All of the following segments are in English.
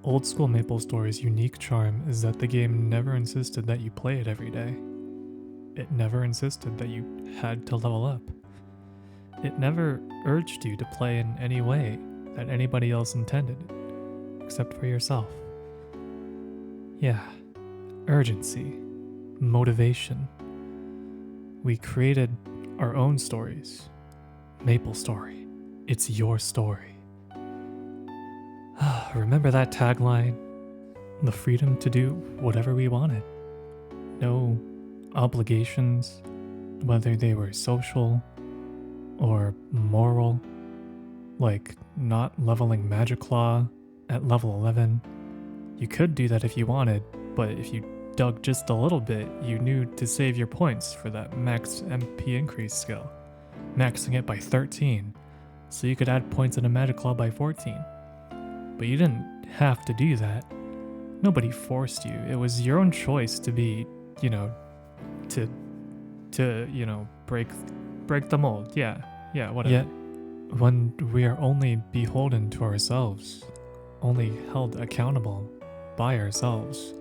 Old school MapleStory's unique charm is that the game never insisted that you play it every day. It never insisted that you had to level up. It never urged you to play in any way that anybody else intended, except for yourself. Yeah, urgency, motivation. We created our own stories. MapleStory, it's your story. Remember that tagline? The freedom to do whatever we wanted. No obligations, whether they were social or moral, like not leveling Magic Claw at level 11. You could do that if you wanted, but if you dug just a little bit, you knew to save your points for that max MP increase skill, maxing it by 13, so you could add points in a Magic Claw by 14. But you didn't have to do that. Nobody forced you. It was your own choice to be, to break the mold. Yeah, whatever. Yet, when we are only beholden to ourselves, only held accountable by ourselves,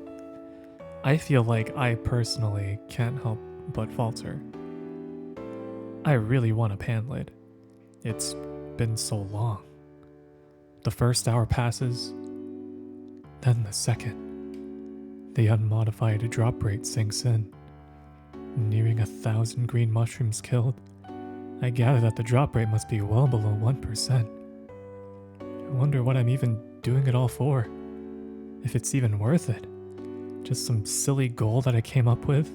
I feel like I personally can't help but falter. I really want a Panlid. It's been so long. The first hour passes, then the second. The unmodified drop rate sinks in. Nearing 1,000 green mushrooms killed, I gather that the drop rate must be well below 1%. I wonder what I'm even doing it all for. If it's even worth it. Just some silly goal that I came up with?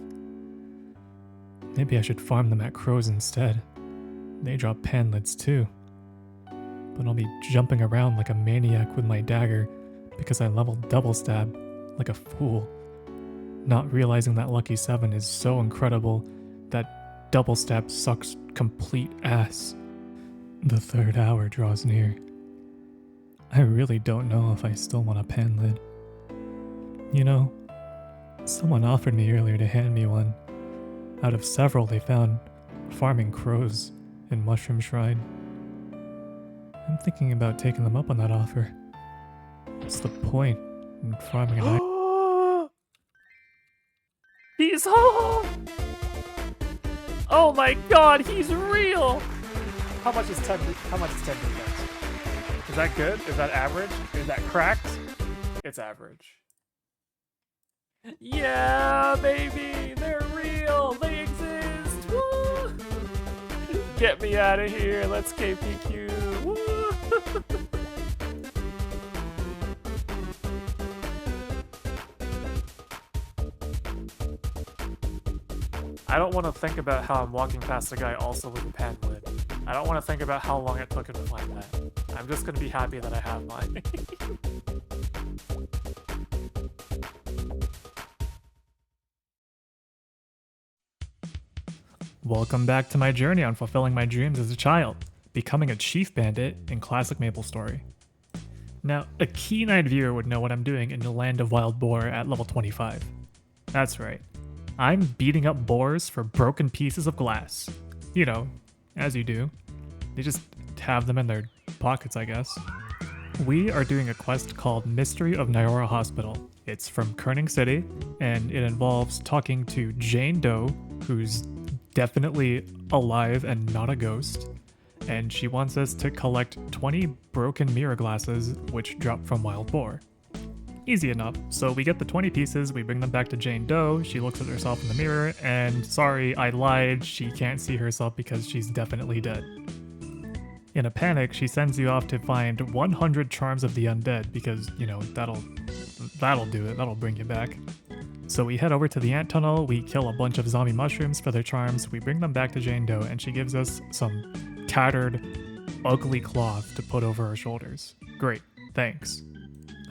Maybe I should farm them at crows instead. They drop Panlids too. But I'll be jumping around like a maniac with my dagger because I leveled double stab like a fool, not realizing that Lucky 7 is so incredible that double stab sucks complete ass. The third hour draws near. I really don't know if I still want a Panlid. You know, someone offered me earlier to hand me one. Out of several they found farming crows in Mushroom Shrine. I'm thinking about taking them up on that offer. What's the point in farming an item? He's home! Oh my god, he's real! How much is 10 defense? Is that good? Is that average? Is that cracked? It's average. Yeah, baby! They're real! They exist! Woo! Get me out of here! Let's KPQ! Woo! I don't want to think about how I'm walking past a guy also with a Panlid. I don't want to think about how long it took him to find that. I'm just going to be happy that I have mine. Welcome back to my journey on fulfilling my dreams as a child, becoming a chief bandit in classic MapleStory. Now, a keen-eyed viewer would know what I'm doing in the land of wild boar at level 25. That's right. I'm beating up boars for broken pieces of glass. You know, as you do. They just have them in their pockets, I guess. We are doing a quest called Mystery of Nyora Hospital. It's from Kerning City, and it involves talking to Jane Doe, who's definitely alive and not a ghost, and she wants us to collect 20 broken mirror glasses which drop from wild boar. Easy enough. So we get the 20 pieces, we bring them back to Jane Doe, she looks at herself in the mirror, and sorry, I lied, she can't see herself because she's definitely dead. In a panic, she sends you off to find 100 charms of the undead because, that'll do it, that'll bring you back. So we head over to the ant tunnel, we kill a bunch of zombie mushrooms for their charms, we bring them back to Jane Doe, and she gives us some tattered, ugly cloth to put over our shoulders. Great, thanks.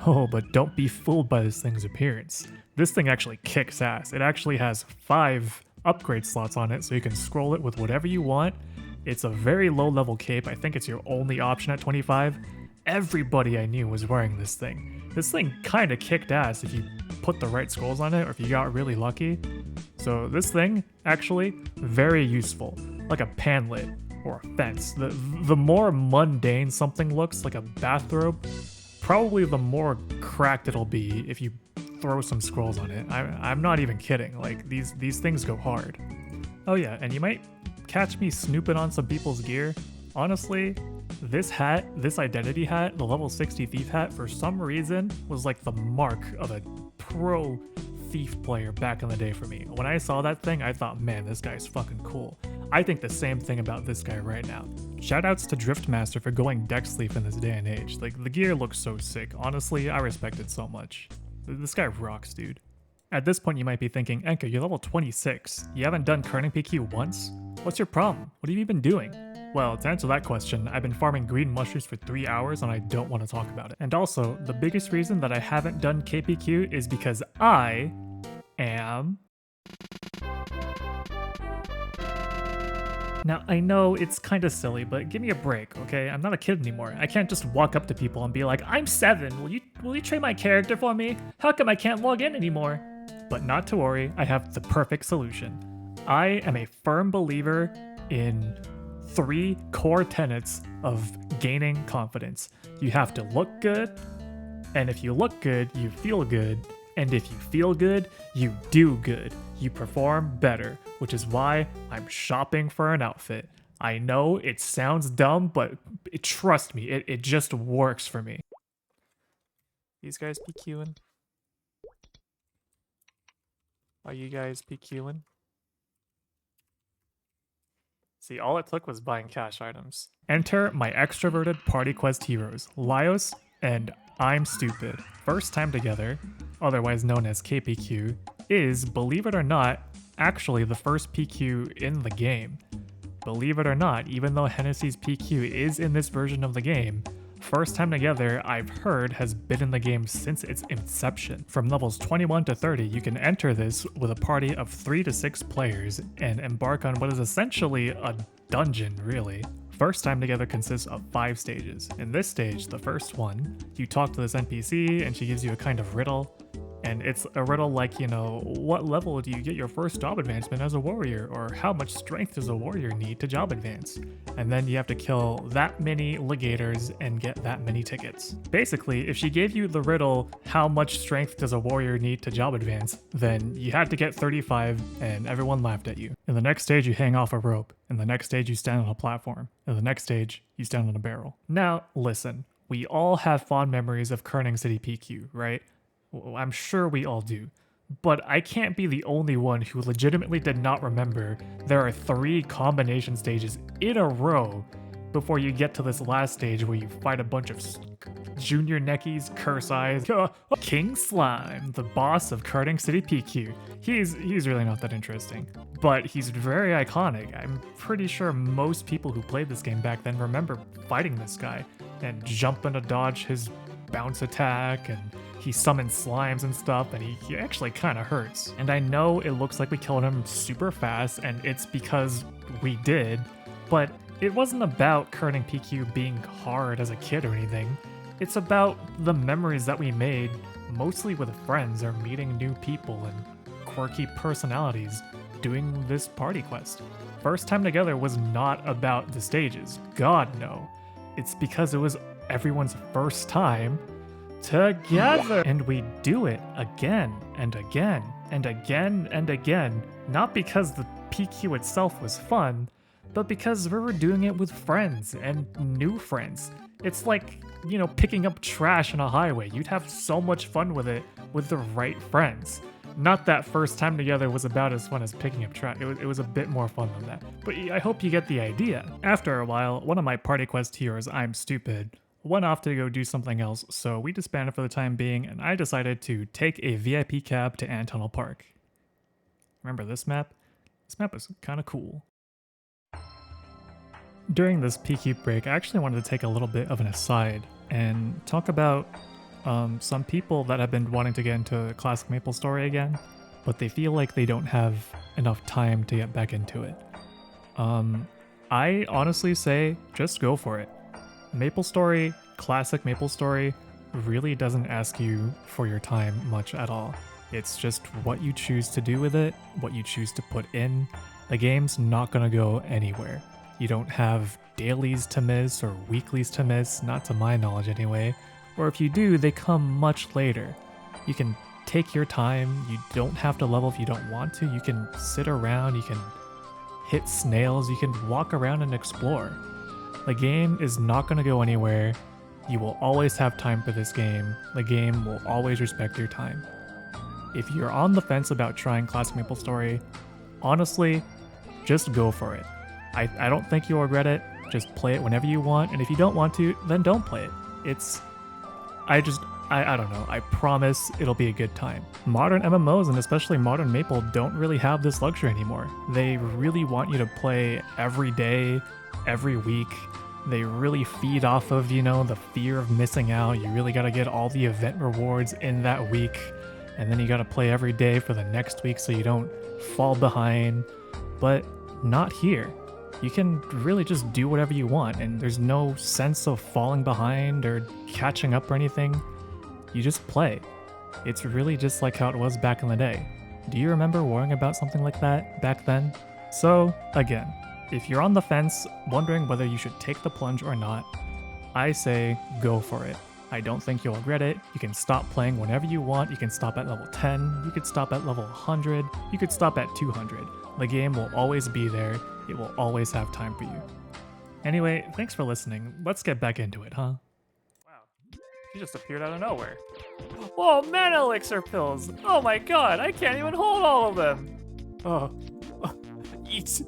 Oh, but don't be fooled by this thing's appearance. This thing actually kicks ass. It actually has 5 upgrade slots on it, so you can scroll it with whatever you want. It's a very low level cape. I think it's your only option at 25. Everybody I knew was wearing this thing. This thing kind of kicked ass if you put the right scrolls on it or if you got really lucky. So this thing, actually, very useful. Like a Panlid or a fence. The more mundane something looks, like a bathrobe, probably the more cracked it'll be if you throw some scrolls on it. I'm not even kidding. Like, these things go hard. Oh yeah, and you might catch me snooping on some people's gear. Honestly, this hat, this identity hat, the level 60 thief hat, for some reason was like the mark of a pro thief player back in the day for me. When I saw that thing, I thought, man, this guy's fucking cool. I think the same thing about this guy right now. Shoutouts to Driftmaster for going deck sleeve in this day and age. Like, the gear looks so sick. Honestly, I respect it so much. This guy rocks, dude. At this point, you might be thinking, Enka, you're level 26. You haven't done kerning PQ once? What's your problem? What have you been doing? Well, to answer that question, I've been farming green mushrooms for 3 hours and I don't want to talk about it. And also, the biggest reason that I haven't done KPQ is because I am... Now, I know it's kind of silly, but give me a break, okay? I'm not a kid anymore. I can't just walk up to people and be like, I'm 7, will you trade my character for me? How come I can't log in anymore? But not to worry, I have the perfect solution. I am a firm believer in 3 core tenets of gaining confidence. You have to look good, and if you look good, you feel good, and if you feel good, you do good. You perform better, which is why I'm shopping for an outfit. I know it sounds dumb, but trust me, it just works for me. These guys PQing? Are you guys PQing? See, all it took was buying cash items. Enter my extroverted party quest heroes, Laios and I'm Stupid. First time together, otherwise known as KPQ, is, believe it or not, actually the first PQ in the game. Believe it or not, even though Hennessy's PQ is in this version of the game, First Time Together, I've heard, has been in the game since its inception. From levels 21 to 30, you can enter this with a party of 3 to 6 players and embark on what is essentially a dungeon, really. First Time Together consists of 5 stages. In this stage, the first one, you talk to this NPC and she gives you a kind of riddle. And it's a riddle like, you know, what level do you get your first job advancement as a warrior? Or how much strength does a warrior need to job advance? And then you have to kill that many ligators and get that many tickets. Basically, if she gave you the riddle, how much strength does a warrior need to job advance, then you had to get 35 and everyone laughed at you. In the next stage, you hang off a rope. In the next stage, you stand on a platform. In the next stage, you stand on a barrel. Now, listen, we all have fond memories of Kerning City PQ, right? Well, I'm sure we all do. But I can't be the only one who legitimately did not remember there are 3 combination stages in a row before you get to this last stage where you fight a bunch of junior neckies, curse eyes, King Slime, the boss of Kerning City PQ. He's really not that interesting, but he's very iconic. I'm pretty sure most people who played this game back then remember fighting this guy and jumping to dodge his bounce attack, and he summons slimes and stuff, and he actually kind of hurts. And I know it looks like we killed him super fast, and it's because we did, but it wasn't about Kerning PQ being hard as a kid or anything. It's about the memories that we made, mostly with friends or meeting new people and quirky personalities doing this party quest. First Time Together was not about the stages. God, no. It's because it was everyone's first time together. And we do it again and again and again and again, not because the PQ itself was fun, but because we were doing it with friends and new friends. It's like, you know, picking up trash on a highway. You'd have so much fun with it with the right friends. Not that First Time Together was about as fun as picking up trash. It was a bit more fun than that. But I hope you get the idea. After a while, one of my party quest heroes, I'm Stupid, went off to go do something else, so we disbanded for the time being, and I decided to take a VIP cab to Ant Tunnel Park. Remember this map? This map is kind of cool. During this PQ break, I actually wanted to take a little bit of an aside and talk about some people that have been wanting to get into Classic MapleStory again, but they feel like they don't have enough time to get back into it. I honestly say, just go for it. MapleStory, Classic MapleStory, really doesn't ask you for your time much at all. It's just what you choose to do with it, what you choose to put in. The game's not gonna go anywhere. You don't have dailies to miss or weeklies to miss, not to my knowledge anyway. or if you do, they come much later. You can take your time, you don't have to level if you don't want to, you can sit around, you can hit snails, you can walk around and explore. The game is not going to go anywhere. You will always have time for this game. The game will always respect your time. If you're on the fence about trying Classic MapleStory, honestly, just go for it. I don't think you'll regret it. Just play it whenever you want, and if you don't want to, then don't play it. I don't know. I promise it'll be a good time. Modern MMOs, and especially modern Maple, don't really have this luxury anymore. They really want you to play every day, every week. They really feed off of, the fear of missing out. You really gotta get all the event rewards in that week, and then you gotta play every day for the next week so you don't fall behind. But not here. You can really just do whatever you want, and there's no sense of falling behind or catching up or anything. You just play. It's really just like how it was back in the day. Do you remember worrying about something like that back then? So, again, if you're on the fence, wondering whether you should take the plunge or not, I say go for it. I don't think you'll regret it. You can stop playing whenever you want. You can stop at level 10. You could stop at level 100. You could stop at 200. The game will always be there. It will always have time for you. Anyway, thanks for listening. Let's get back into it, huh? Wow, she just appeared out of nowhere. Oh, mana elixir pills! Oh my god, I can't even hold all of them! Oh, eat!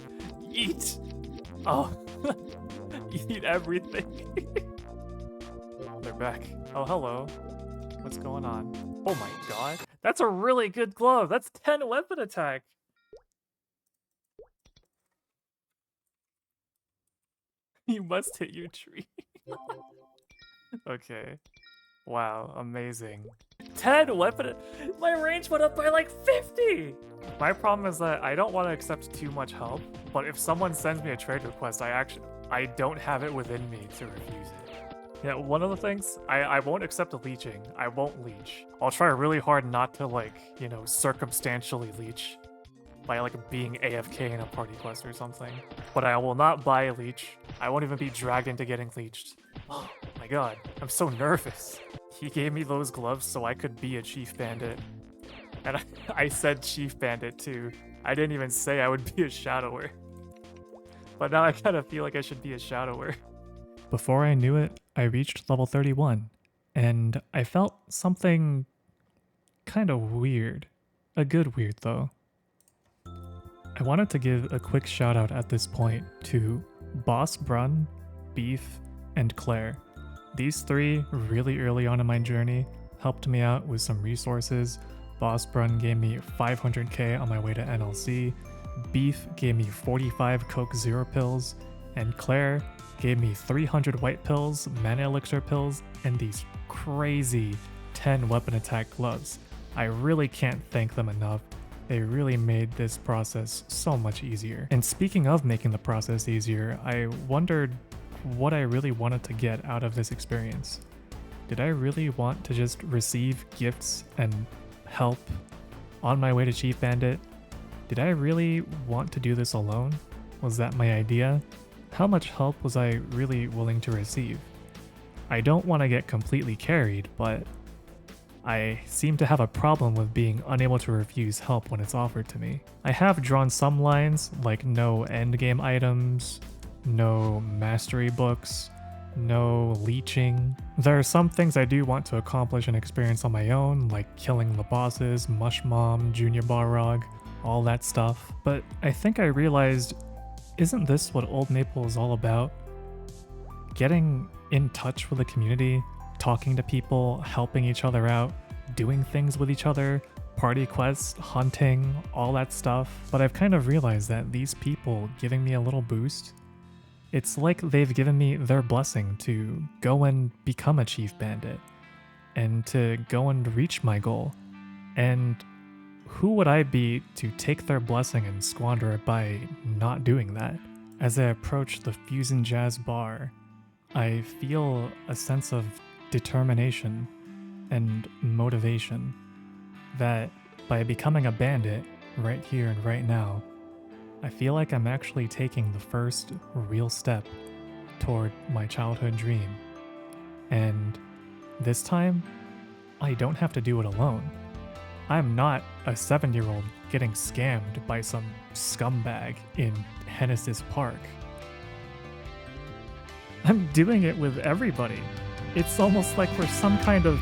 Eat! Oh, eat everything. They're back. Oh, hello. What's going on? Oh my god, that's a really good glove! That's 10 weapon attack! You must hit your tree. Okay. Wow, amazing. 10 weapon. My range went up by like 50! My problem is that I don't want to accept too much help, but if someone sends me a trade request, I don't have it within me to refuse it. Yeah, one of the things, I won't accept a leeching. I won't leech. I'll try really hard not to circumstantially leech. By being AFK in a party quest or something. But I will not buy a leech. I won't even be dragged into getting leeched. Oh my god, I'm so nervous. He gave me those gloves so I could be a chief bandit. And I said chief bandit too. I didn't even say I would be a shadower. But now I kind of feel like I should be a shadower. Before I knew it, I reached level 31, and I felt something kind of weird. A good weird though. I wanted to give a quick shout out at this point to Boss Brun, Beef, and Claire. These three, really early on in my journey, helped me out with some resources. Boss Brun gave me 500k on my way to NLC, Beef gave me 45 Coke Zero pills, and Claire gave me 300 white pills, mana elixir pills, and these crazy 10 weapon attack gloves. I really can't thank them enough. They really made this process so much easier. And speaking of making the process easier, I wondered what I really wanted to get out of this experience. Did I really want to just receive gifts and help on my way to Chief Bandit? Did I really want to do this alone? Was that my idea? How much help was I really willing to receive? I don't want to get completely carried, but I seem to have a problem with being unable to refuse help when it's offered to me. I have drawn some lines, like no endgame items, no mastery books, no leeching. There are some things I do want to accomplish and experience on my own, like killing the bosses, Mush Mom, Junior Balrog, all that stuff. But I think I realized, isn't this what Old Maple is all about? Getting in touch with the community, talking to people, helping each other out, doing things with each other, party quests, hunting, all that stuff. But I've kind of realized that these people giving me a little boost, it's like they've given me their blessing to go and become a chief bandit and to go and reach my goal. And who would I be to take their blessing and squander it by not doing that? As I approach the Fusion Jazz bar, I feel a sense of determination and motivation that by becoming a bandit right here and right now, I feel like I'm actually taking the first real step toward my childhood dream. And This time, I don't have to do it alone. I'm not a 7-year-old getting scammed by some scumbag in Hennessy's Park. I'm doing it with everybody. It's almost like we're some kind of